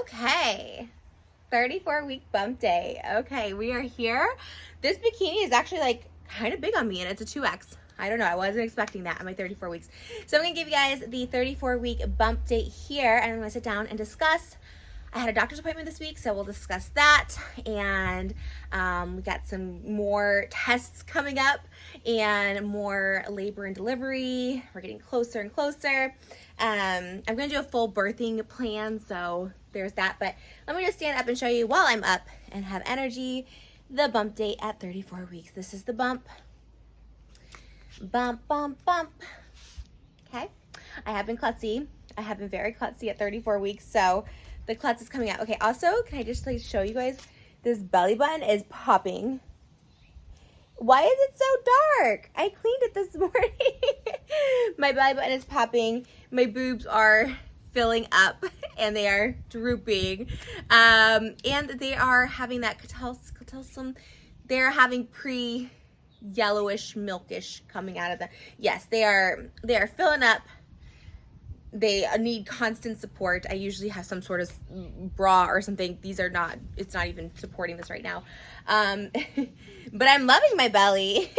Okay, 34-week bump day. Okay, we are here. This bikini is actually like kind of big on me, and it's a 2X. I don't know, I wasn't expecting that at my 34 weeks. So I'm gonna give you guys the 34-week bump date here, and I'm gonna sit down and discuss. I had a doctor's appointment this week, so we'll discuss that. And we got some more tests coming up and more labor and delivery. We're getting closer and closer. I'm gonna do a full birthing plan, so there's that. But let me just stand up and show you while I'm up and have energy, the bump date at 34 weeks. This is the bump. Bump, bump, bump. Okay, I have been klutzy. I have been very klutzy at 34 weeks, so the klutz is coming out. Okay, also, can I just like show you guys, this belly button is popping. Why is it so dark? I cleaned it this morning. My belly button is popping. My boobs are filling up and they are drooping. And they are having that calcium. They're having yellowish, milkish coming out of them. Yes, they are filling up. They need constant support. I usually have some sort of bra or something. These are not, it's not even supporting this right now. But I'm loving my belly.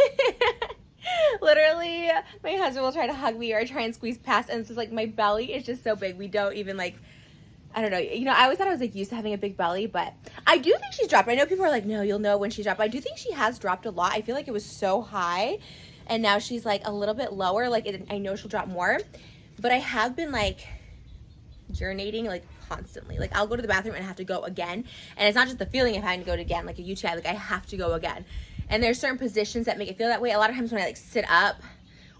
Literally, my husband will try to hug me or try and squeeze past, and this is like, my belly is just so big. We don't even like, I don't know. You know, I always thought I was like used to having a big belly, but I do think she's dropped. I know people are like, no, you'll know when she's dropped. I do think she has dropped a lot. I feel like it was so high, and now she's like a little bit lower. Like, I know she'll drop more. But I have been like urinating like constantly. Like, I'll go to the bathroom and I have to go again. And it's not just the feeling of having to go again, like a UTI, like I have to go again. And there's certain positions that make it feel that way. A lot of times when I like sit up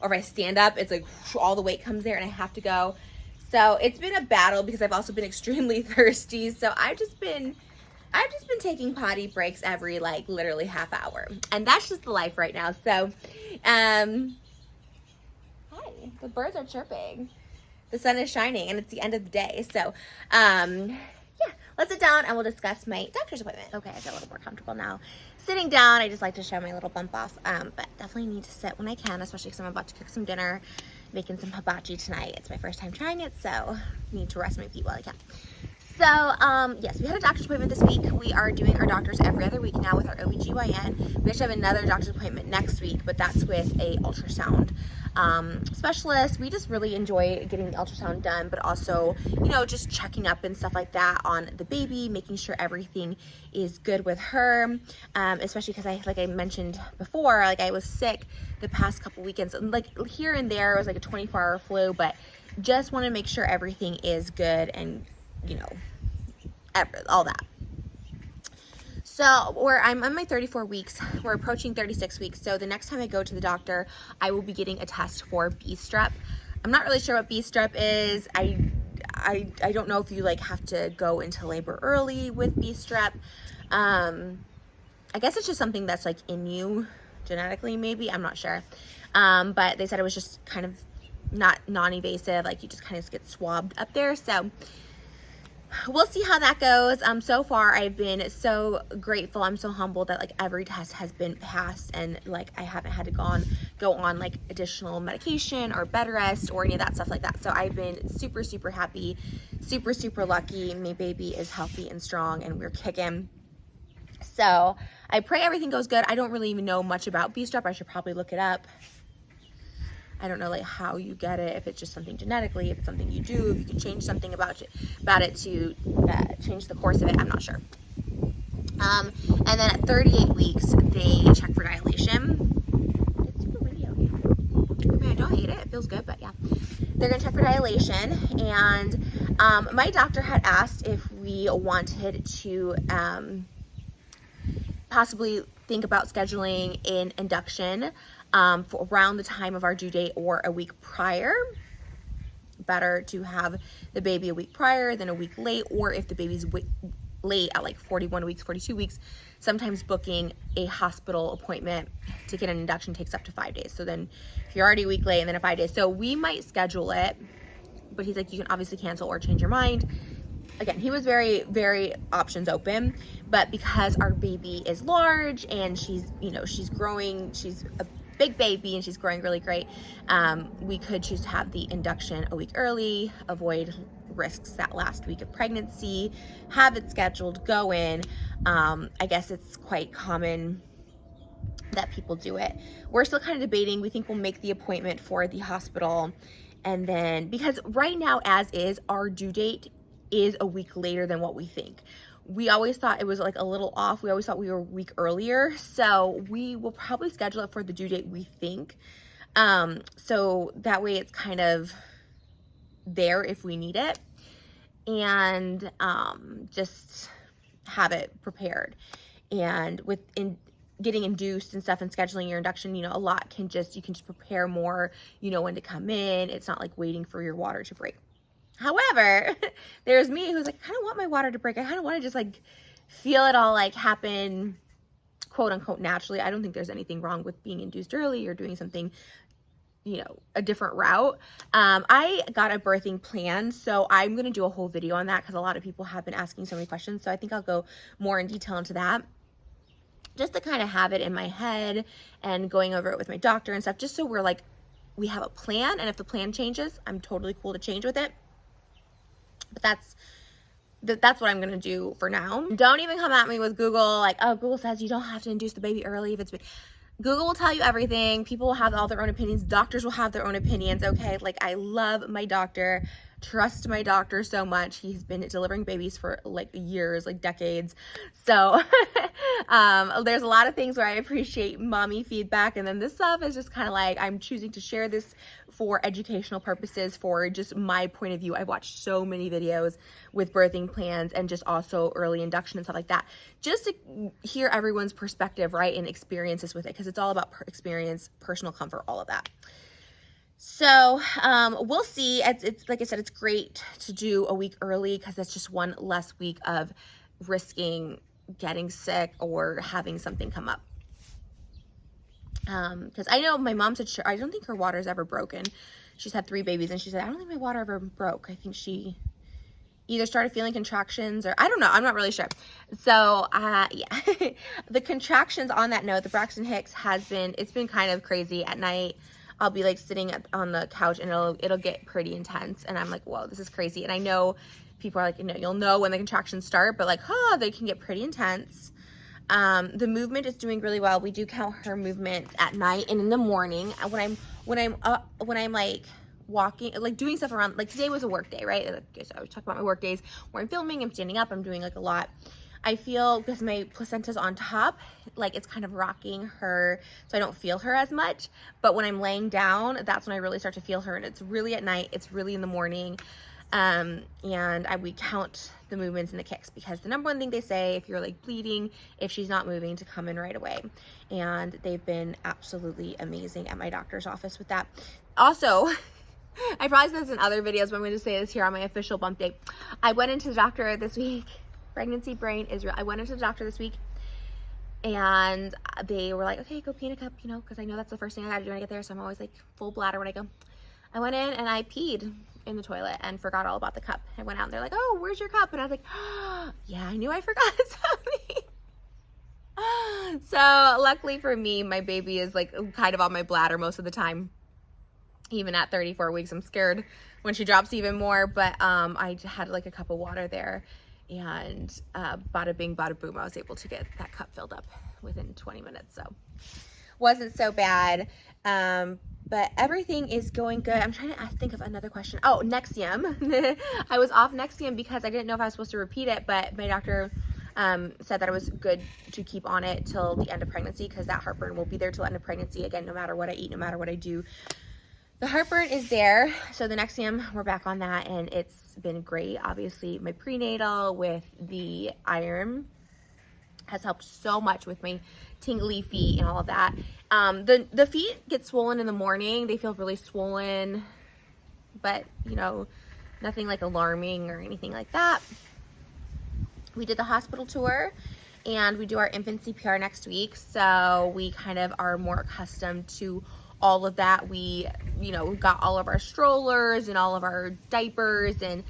or if I stand up, it's like all the weight comes there and I have to go. So it's been a battle because I've also been extremely thirsty. So I've just been taking potty breaks every like literally half hour. And that's just the life right now. So, the birds are chirping. The sun is shining and it's the end of the day. So, yeah, let's sit down and we'll discuss my doctor's appointment. Okay, I feel a little more comfortable now. Sitting down, I just like to show my little bump off. But definitely need to sit when I can, especially because I'm about to cook some dinner, making some hibachi tonight. It's my first time trying it, so need to rest my feet while I can. So, yes, we had a doctor's appointment this week. We are doing our doctors every other week now with our OBGYN. We actually have another doctor's appointment next week, but that's with a ultrasound specialist. We just really enjoy getting the ultrasound done, but also, you know, just checking up and stuff like that on the baby, making sure everything is good with her, especially because like I mentioned before, like I was sick the past couple weekends, like here and there, it was like a 24-hour flu, but just want to make sure everything is good and, you know, all that. So I'm on my 34 weeks. We're approaching 36 weeks. So the next time I go to the doctor, I will be getting a test for B strep. I'm not really sure what B strep is. I don't know if you like have to go into labor early with B strep. I guess it's just something that's like in you genetically, maybe. I'm not sure. But they said it was just kind of not non-invasive. Like you just kind of get swabbed up there. So we'll see how that goes. So far I've been so grateful. I'm so humbled that like every test has been passed and like I haven't had to go on like additional medication or bed rest or any of that stuff like that. So I've been super, super happy, super, super lucky. My baby is healthy and strong and we're kicking. So I pray everything goes good. I don't really even know much about B strep. I should probably look it up. I don't know like how you get it, if it's just something genetically, if it's something you do, if you can change something about it to change the course of it. I'm not sure. And then at 38 weeks, they check for dilation. It's super windy out here. I mean, I don't hate it. It feels good, but yeah. They're going to check for dilation. And my doctor had asked if we wanted to possibly think about scheduling an induction for around the time of our due date or a week prior. Better to have the baby a week prior than a week late, or if the baby's late at like 41 weeks, 42 weeks, sometimes booking a hospital appointment to get an induction takes up to 5 days. So then if you're already a week late and then 5 days. So we might schedule it, but he's like, you can obviously cancel or change your mind. Again, he was very, very options open, but because our baby is large and she's, you know, she's growing, she's a big baby and she's growing really great, we could choose to have the induction a week early, avoid risks that last week of pregnancy, have it scheduled, go in. I guess it's quite common that people do it. We're still kind of debating. We think we'll make the appointment for the hospital, and then, because right now as is, our due date is a week later than what we think. We always thought it was like a little off. We always thought we were a week earlier. So we will probably schedule it for the due date we think. So that way it's kind of there if we need it, and just have it prepared. And with getting induced and stuff and scheduling your induction, you know, a lot can just, you can just prepare more, you know, when to come in. It's not like waiting for your water to break. However, there's me who's like, I don't want my water to break. I kind of want to just like feel it all like happen, quote unquote, naturally. I don't think there's anything wrong with being induced early or doing something, you know, a different route. I got a birthing plan, so I'm going to do a whole video on that because a lot of people have been asking so many questions. So I think I'll go more in detail into that, just to kind of have it in my head and going over it with my doctor and stuff, just so we're like, we have a plan. And if the plan changes, I'm totally cool to change with it. But that's what I'm going to do for now. Don't even come at me with Google, like, oh, Google says you don't have to induce the baby early if it's been. Google will tell you everything. People will have all their own opinions. Doctors will have their own opinions, okay? Like, I love my doctor. Trust my doctor so much. He's been delivering babies for like years, like decades. So there's a lot of things where I appreciate mommy feedback. And then this stuff is just kind of like, I'm choosing to share this for educational purposes, for just my point of view. I've watched so many videos with birthing plans and just also early induction and stuff like that, just to hear everyone's perspective, right? And experiences with it. Because it's all about experience, personal comfort, all of that. So we'll see. It's like I said, it's great to do a week early because that's just one less week of risking getting sick or having something come up. Because I know my mom said, I don't think her water's ever broken. She's had 3 babies, and she said, I don't think my water ever broke. I think she either started feeling contractions, or I don't know. I'm not really sure. So yeah, the contractions, on that note, the Braxton Hicks it's been kind of crazy at night. I'll be like sitting on the couch, and it'll get pretty intense, and I'm like, whoa, this is crazy. And I know people are like, you know, you'll know when the contractions start, but like, they can get pretty intense. The movement is doing really well. We do count her movements at night and in the morning. When I'm like walking, like doing stuff around, like today was a work day, right? So I was talking about my work days where I'm filming, I'm standing up, I'm doing like a lot. I feel, because my placenta's on top, like it's kind of rocking her, so I don't feel her as much. But when I'm laying down, that's when I really start to feel her, and it's really at night, it's really in the morning. We count the movements and the kicks, because the number one thing they say, if you're like bleeding, if she's not moving, to come in right away. And they've been absolutely amazing at my doctor's office with that. Also, I probably said this in other videos, but I'm going to say this here on my official bump date. I went into the doctor this week. Pregnancy brain is real. I went into the doctor this week, and they were like, okay, go pee in a cup, you know, because I know that's the first thing I got to do when I get there. So I'm always like full bladder when I go. I went in and I peed in the toilet and forgot all about the cup. I went out and they're like, oh, where's your cup? And I was like, oh, yeah, I knew I forgot something. So luckily for me, my baby is like kind of on my bladder most of the time. Even at 34 weeks, I'm scared when she drops even more. But I had like a cup of water there. And bada bing, bada boom, I was able to get that cup filled up within 20 minutes. So wasn't so bad. But everything is going good. I'm trying to think of another question. Oh, Nexium. I was off Nexium because I didn't know if I was supposed to repeat it, but my doctor said that it was good to keep on it till the end of pregnancy, because that heartburn will be there till the end of pregnancy. Again, no matter what I eat, no matter what I do, the heartburn is there. So the Nexium, we're back on that, and it's been great. Obviously, my prenatal with the iron has helped so much with my tingly feet and all of that. The feet get swollen in the morning. They feel really swollen, but you know, nothing like alarming or anything like that. We did the hospital tour, and we do our infant CPR next week. So we kind of are more accustomed to all of that. We, you know, got all of our strollers and all of our diapers, and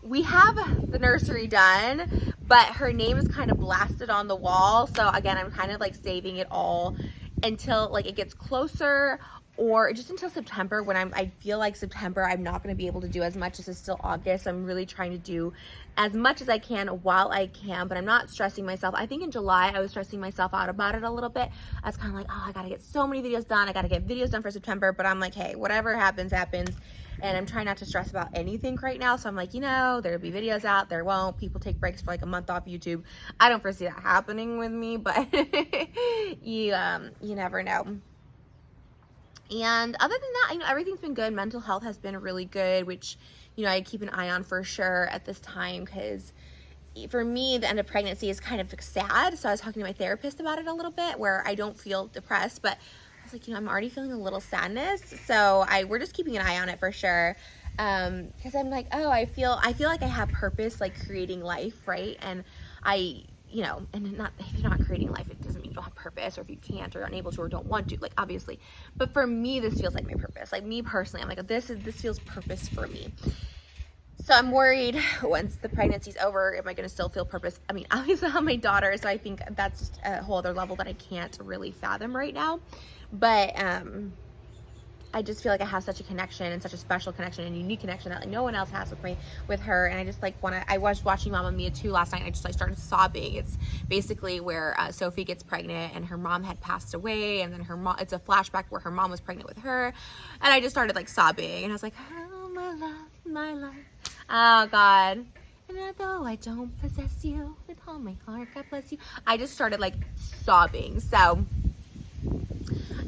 we have the nursery done, but her name is kind of blasted on the wall. So again, I'm kind of like saving it all until like it gets closer, or just until September, when I feel like September, I'm not going to be able to do as much. This is still August. So I'm really trying to do as much as I can while I can, but I'm not stressing myself. I think in July, I was stressing myself out about it a little bit. I was kind of like, oh, I got to get so many videos done. I got to get videos done for September, but I'm like, hey, whatever happens, happens. And I'm trying not to stress about anything right now. So I'm like, there'll be videos out, there won't. People take breaks for like a month off YouTube. I don't foresee that happening with me, but you never know. And other than that, everything's been good. Mental health has been really good, which, I keep an eye on for sure at this time, because for me, the end of pregnancy is kind of sad. So I was talking to my therapist about it a little bit, where I don't feel depressed, but I was like, I'm already feeling a little sadness. So we're just keeping an eye on it for sure. Because I'm like, oh, I feel like I have purpose, like creating life, right? And and not, if you're not creating life, it doesn't mean you don't have purpose, or if you can't or unable to or don't want to, like, obviously. But for me, this feels like my purpose. Like, me personally, I'm like, this feels purpose for me. So I'm worried once the pregnancy's over, am I going to still feel purpose? I mean, obviously I have my daughter, so I think that's just a whole other level that I can't really fathom right now. But I just feel like I have such a connection, and such a special connection and unique connection that like no one else has with her. And I just like I was watching Mamma Mia 2 last night, and I just like started sobbing. It's basically where Sophie gets pregnant and her mom had passed away, and then it's a flashback where her mom was pregnant with her, and I just started like sobbing, and I was like, oh my love, oh God. And although I don't possess you with all my heart, God bless you, I just started like sobbing. So,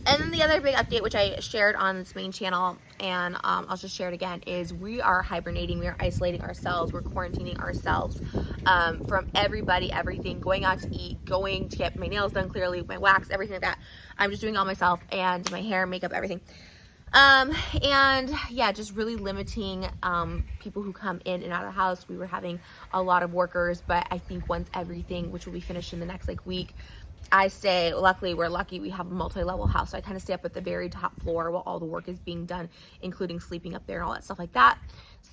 and then the other big update, which I shared on this main channel, and I'll just share it again, is we are hibernating. We are isolating ourselves. We're quarantining ourselves from everybody, everything, going out to eat, going to get my nails done clearly, my wax, everything like that. I'm just doing all myself, and my hair, makeup, everything. And yeah, just really limiting people who come in and out of the house. We were having a lot of workers, but I think once everything, which will be finished in the next like week, luckily we're lucky, we have a multi-level house, so I kind of stay up at the very top floor while all the work is being done, including sleeping up there and all that stuff like that.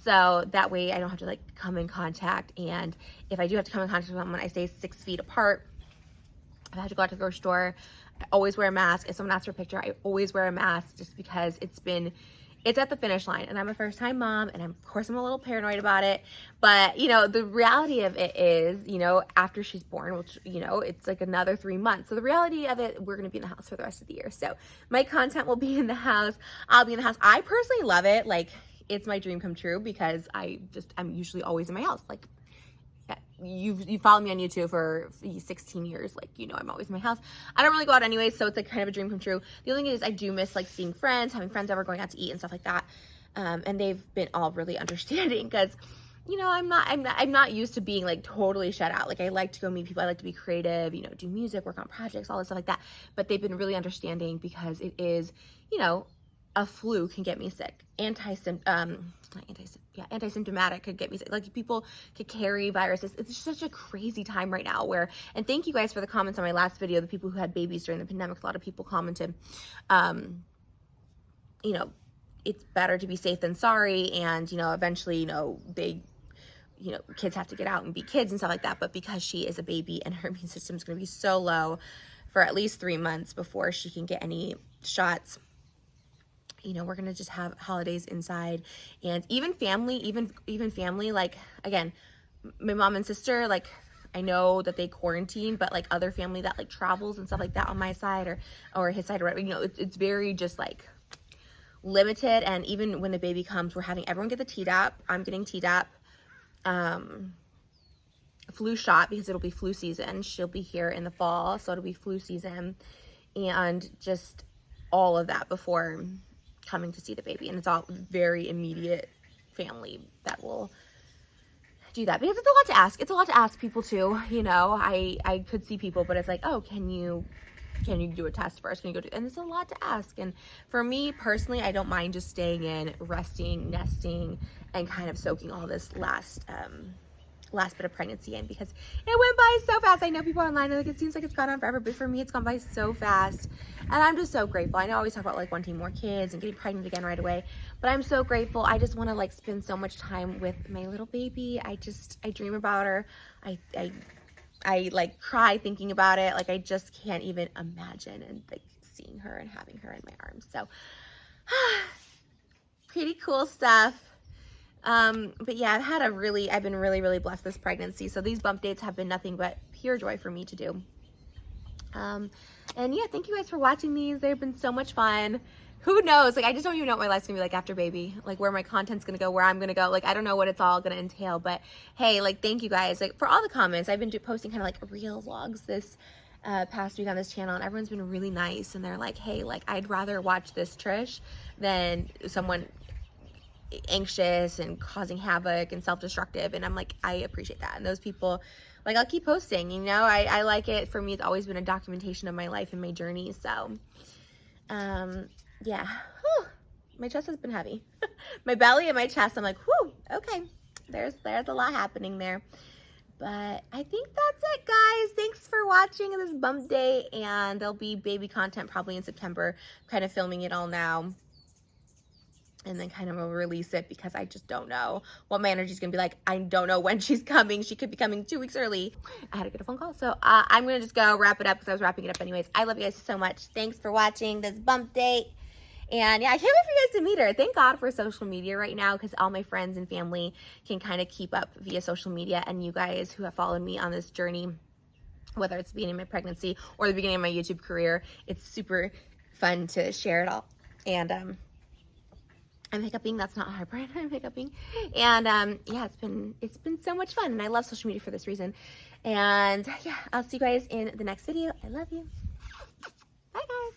So that way I don't have to like come in contact, and if I do have to come in contact with someone, I stay 6 feet apart. If I have to go out to the grocery store, I always wear a mask. If someone asks for a picture, I always wear a mask, just because it's at the finish line, and I'm a first time mom, and of course I'm a little paranoid about it, but the reality of it is, after she's born, which, it's like another 3 months. So the reality of it, we're going to be in the house for the rest of the year. So my content will be in the house. I'll be in the house. I personally love it. Like, it's my dream come true, because I'm usually always in my house. Like, you followed me on YouTube for 16 years, like, I'm always in my house. I don't really go out anyway, so it's like kind of a dream come true. The only thing is I do miss like seeing friends, having friends over, going out to eat and stuff like that. And they've been all really understanding, because I'm not used to being like totally shut out. Like, I like to go meet people, I like to be creative, do music, work on projects, all this stuff like that. But they've been really understanding, because it is, a flu can get me sick. Asymptomatic could get me sick. Like, people could carry viruses. It's such a crazy time right now and thank you guys for the comments on my last video, the people who had babies during the pandemic. A lot of people commented, it's better to be safe than sorry. And, eventually, kids have to get out and be kids and stuff like that. But because she is a baby and her immune system is going to be so low for at least 3 months before she can get any shots, we're going to just have holidays inside. And even family, like, again, my mom and sister, like, I know that they quarantine, but like other family that like travels and stuff like that on my side or his side, or it's very just like limited. And even when the baby comes, we're having everyone get the Tdap. I'm getting Tdap, flu shot, because it'll be flu season. She'll be here in the fall, so it'll be flu season, and just all of that before coming to see the baby. And it's all very immediate family that will do that, because it's a lot to ask. It's a lot to ask people too. I could see people, but it's like, oh, can you do a test first? Can you go do, and it's a lot to ask. And for me personally, I don't mind just staying in, resting, nesting, and kind of soaking all this last bit of pregnancy in, because it went by so fast. I know people online are like, it seems like it's gone on forever, but for me, it's gone by so fast. And I'm just so grateful. I know I always talk about like wanting more kids and getting pregnant again right away, but I'm so grateful. I just want to like spend so much time with my little baby. I dream about her. I like cry thinking about it. Like, I just can't even imagine and like seeing her and having her in my arms. So Pretty cool stuff. But yeah, I've been really, really blessed this pregnancy. So these bump dates have been nothing but pure joy for me to do. And yeah, thank you guys for watching these. They've been so much fun. Who knows? Like, I just don't even know what my life's gonna be like after baby. Like, where my content's gonna go, where I'm gonna go. Like, I don't know what it's all gonna entail. But hey, like, thank you guys. Like, for all the comments. I've been posting kind of like real vlogs this past week on this channel, and everyone's been really nice. And they're like, hey, like, I'd rather watch this Trish than someone anxious and causing havoc and self-destructive. And I'm like, I appreciate that. And those people, like, I'll keep posting, you know. I like it. For me, it's always been a documentation of my life and my journey. So yeah. Whew. My chest has been heavy. My belly and my chest, I'm like, whew, okay, there's a lot happening there. But I think that's it, guys. Thanks for watching this bump day, and there'll be baby content probably in September. I'm kind of filming it all now, and then kind of will release it because I just don't know what my energy is going to be like. I don't know when she's coming. She could be coming 2 weeks early. I had to get a phone call. So I'm going to just go wrap it up because I was wrapping it up anyways. I love you guys so much. Thanks for watching this bump date. And yeah, I can't wait for you guys to meet her. Thank God for social media right now, because all my friends and family can kind of keep up via social media. And you guys who have followed me on this journey, whether it's the beginning of my pregnancy or the beginning of my YouTube career, it's super fun to share it all. And I'm hiccuping. That's not heartburn. I'm hiccuping. And yeah, it's been so much fun. And I love social media for this reason. And yeah, I'll see you guys in the next video. I love you. Bye, guys.